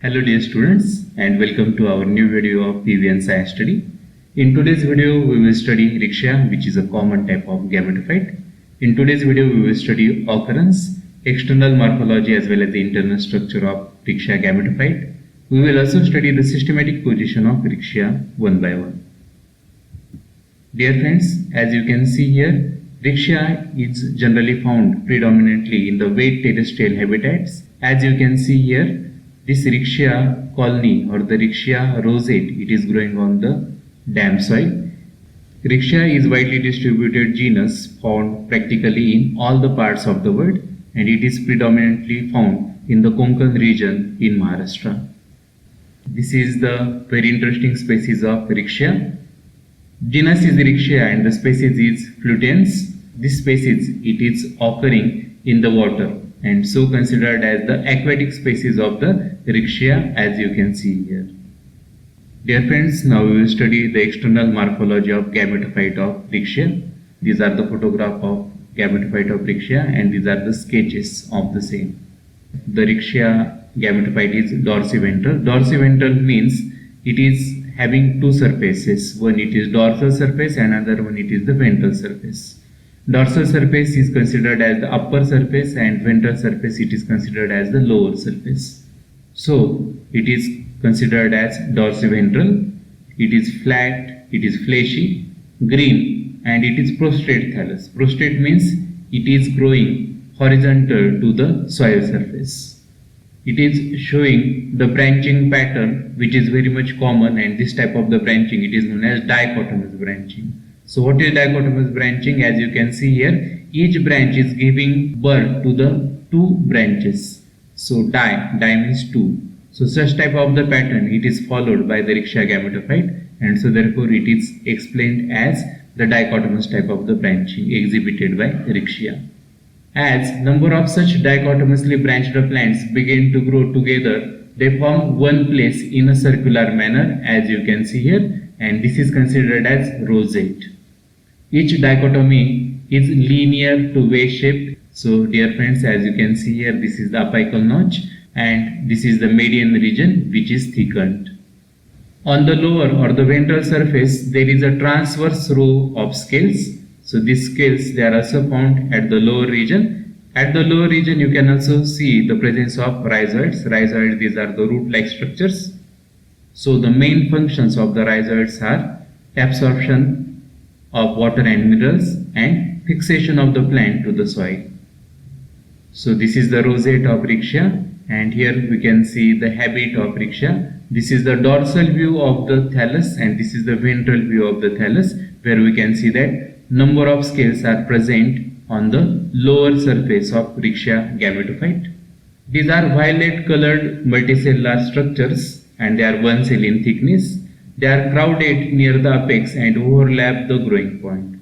Hello dear students and welcome to our new video of PVN Science study. In today's video we will study Riccia, which is a common type of gametophyte. In today's video we will study occurrence, external morphology as well as the internal structure of Riccia Gametophyte. We will also study the systematic position of Riccia one by one. Dear friends, as you can see here, Riccia is generally found predominantly in the wet terrestrial habitats. As you can see here, this Riccia colony or the Riccia rosette, it is growing on the damp soil. Riccia is widely distributed genus found practically in all the parts of the world, and it is predominantly found in the Konkan region in Maharashtra. This is the very interesting species of Riccia. Genus is Riccia and the species is Flutens. This species, it is occurring in the water and so considered as the aquatic species of the Riccia, as you can see here. Dear friends, now we will study the external morphology of gametophyte of Riccia. These are the photograph of gametophyte of Riccia and these are the sketches of the same. The Riccia gametophyte is dorsiventral. Dorsiventral means it is having two surfaces. One it is dorsal surface and another one it is the ventral surface. Dorsal surface is considered as the upper surface and ventral surface it is considered as the lower surface. So it is considered as dorsiventral. It is flat, it is fleshy, green, and it is prostrate thallus. Prostrate means it is growing horizontal to the soil surface. It is showing the branching pattern which is very much common, and this type of the branching it is known as dichotomous branching. So what is dichotomous branching? As you can see here, each branch is giving birth to the two branches. So di means two. So such type of the pattern it is followed by the Riccia gametophyte, and so therefore it is explained as the dichotomous type of the branching exhibited by Riccia. As number of such dichotomously branched plants begin to grow together, they form one place in a circular manner, as you can see here, and this is considered as rosette. Each dichotomy is linear to V-shaped. So dear friends, as you can see here, this is the apical notch and this is the median region which is thickened. On the lower or the ventral surface, there is a transverse row of scales. So these scales, they are also found at the lower region. At the lower region, you can also see the presence of rhizoids. Rhizoids, these are the root-like structures. So the main functions of the rhizoids are absorption of water and minerals and fixation of the plant to the soil. So this is the rosette of Riccia, and here we can see the habit of Riccia. This is the dorsal view of the thallus and this is the ventral view of the thallus, where we can see that number of scales are present on the lower surface of Riccia gametophyte. These are violet colored multicellular structures and they are one cell in thickness. They are crowded near the apex and overlap the growing point.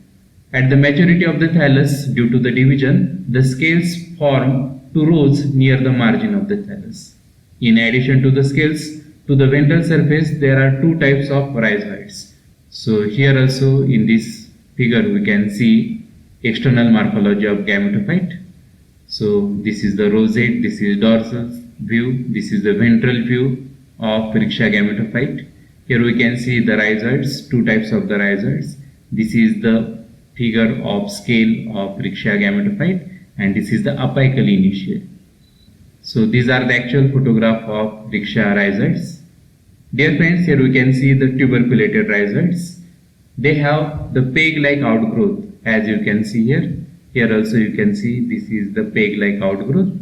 At the maturity of the thallus, due to the division, the scales form two rows near the margin of the thallus. In addition to the scales, to the ventral surface, there are two types of rhizoids. So here also in this figure we can see external morphology of gametophyte. So this is the rosette, this is dorsal view, this is the ventral view of Riccia gametophyte. Here we can see the rhizoids, two types of the rhizoids. This is the figure of scale of Riccia gametophyte and this is the apical initial. So these are the actual photograph of Riccia rhizoids. Dear friends, here we can see the tuberculated rhizoids. They have the peg-like outgrowth, as you can see here. Here also you can see this is the peg-like outgrowth.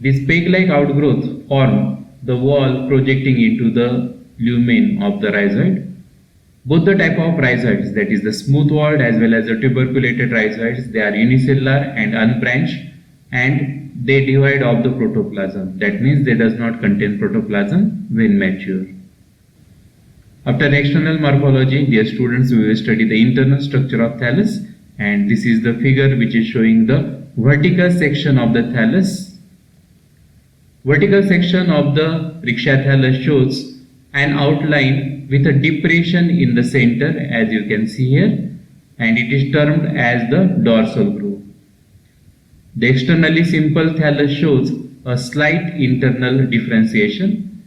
This peg-like outgrowth form the wall projecting into the lumen of the rhizoid. Both the type of rhizoids, that is the smooth walled as well as the tuberculated rhizoids, they are unicellular and unbranched and they divide off the protoplasm. That means they does not contain protoplasm when mature. After external morphology, dear students, we will study the internal structure of thallus, and this is the figure which is showing the vertical section of the thallus. Vertical section of the Riccia thallus shows an outline with a depression in the center, as you can see here, and it is termed as the dorsal groove. The externally simple thallus shows a slight internal differentiation.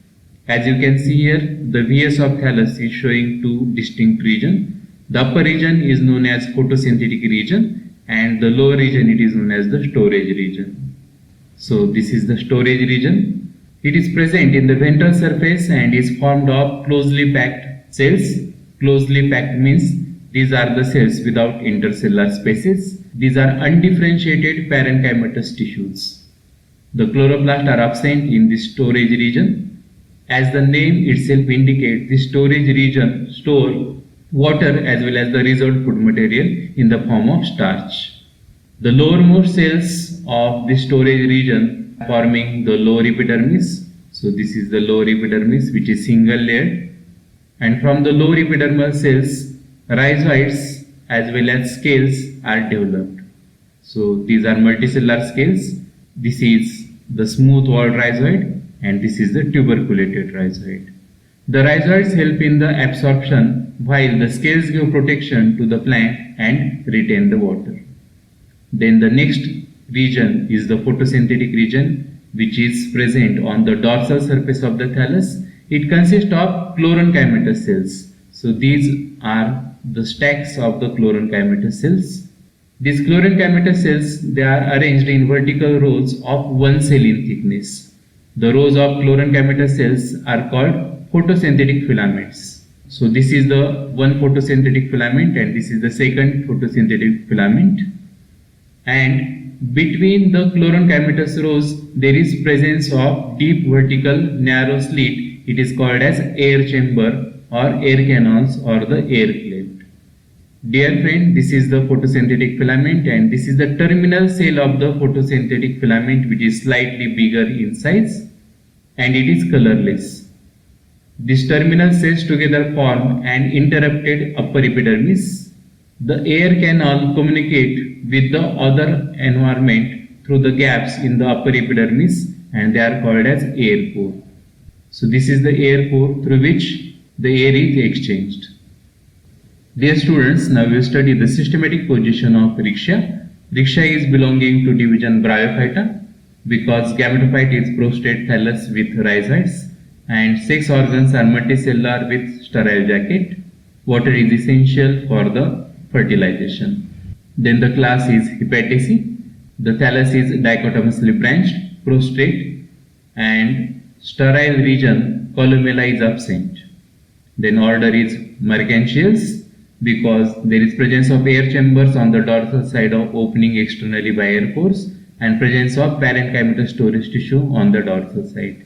As you can see here, the VS of thallus is showing two distinct regions. The upper region is known as photosynthetic region and the lower region it is known as the storage region. So this is the storage region. It is present in the ventral surface and is formed of closely packed cells. Closely packed means these are the cells without intercellular spaces. These are undifferentiated parenchymatous tissues. The chloroplasts are absent in the storage region. As the name itself indicates, the storage region store water as well as the resolved food material in the form of starch. The lowermost cells of the storage region forming the lower epidermis. So this is the lower epidermis which is single layered, and from the lower epidermal cells rhizoids as well as scales are developed. So these are multicellular scales. This is the smooth walled rhizoid and this is the tuberculated rhizoid. The rhizoids help in the absorption while the scales give protection to the plant and retain the water. Then the next region is the photosynthetic region, which is present on the dorsal surface of the thallus. It consists of chlorenchymatous cells. So these are the stacks of the chlorenchymatous cells. These chlorenchymatous cells, they are arranged in vertical rows of 1 cell in thickness. The rows of chlorenchymatous cells are called photosynthetic filaments. So this is the one photosynthetic filament and this is the second photosynthetic filament. And between the chlorenchymatous rows there is presence of deep vertical narrow slit. It is called as air chamber or air canals or the air cleft. Dear friend, this is the photosynthetic filament and this is the terminal cell of the photosynthetic filament, which is slightly bigger in size and it is colorless. These terminal cells together form an interrupted upper epidermis. The air canal communicate with the other environment through the gaps in the upper epidermis and they are called as air pore. So this is the air pore through which the air is exchanged. Dear students, now we will study the systematic position of Riccia. Riccia is belonging to division Bryophyta because gametophyte is prostrate thallus with rhizoids and sex organs are multicellular with sterile jacket. Water is essential for the fertilization. Then the class is Hepaticea. The thallus is dichotomously branched, prostrate, and sterile region columella is absent. Then order is Mercantius because there is presence of air chambers on the dorsal side of opening externally by air pores and presence of parenchymatous storage tissue on the dorsal side.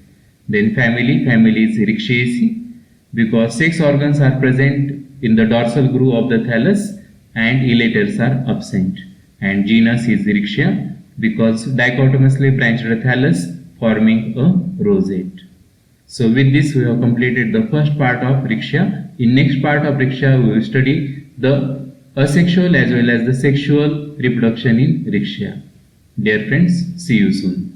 Then family is Ricciaceae because sex organs are present in the dorsal groove of the thallus and elaters are absent. And genus is Riccia because dichotomously branched thallus forming a rosette. So with this we have completed the first part of Riccia. In next part of Riccia we will study the asexual as well as the sexual reproduction in Riccia. Dear friends, see you soon.